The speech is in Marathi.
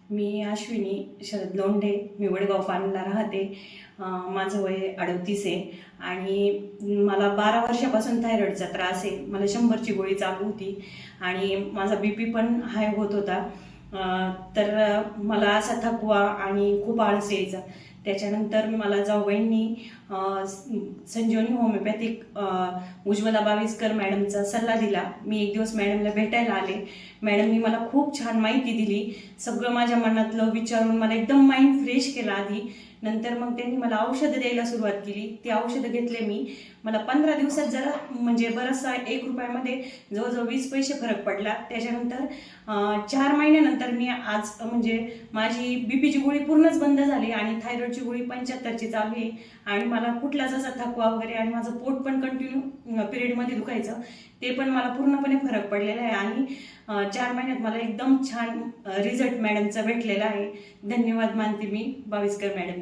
मी अश्विनी शरद लोंढे, मी वडगाव फानला राहते. माझं वय 38 आहे आणि मला 12 वर्षापासून थायरॉईडचा त्रास आहे. मला 100ची गोळी चालू होती आणि माझा BP पण हाय होत होता. तर मला असा थकवा आणि खूप आळस यायचा. त्याच्यानंतर मला जाऊबाईंनी संजीवनी होमिओपॅथिक उज्ज्वला बाविस्कर मॅडमचा सल्ला दिला. मी एक दिवस मॅडमला भेटायला आले. मॅडमनी मला खूप छान माहिती दिली. सगळं माझ्या मनातलं विचारून मला एकदम माइंड फ्रेश केला आधी. नंतर मग त्यांनी मला औषधं द्यायला सुरुवात केली. ती औषधं घेतले मी. मला 15 दिवसात जरा म्हणजे बराचसा 1 रुपयामध्ये जवळजवळ 20 पैसे फरक पडला. त्याच्यानंतर 4 महिन्यानंतर मी आज म्हणजे माझी BPची गोळी पूर्णच बंद झाली आणि थायरॉईडची गोळी 75ची चालू आहे आणि मला कुठलाच असा थकवा वगैरे आणि माझं पोट पण कंटिन्यू पिरियडमध्ये दुखायचं, ते पण मला पूर्णपणे फरक पडलेला आहे आणि 4 महिन्यात मला एकदम छान रिझल्ट मॅडमचा भेटलेला आहे. धन्यवाद मानते मी बाविस्कर मॅडम.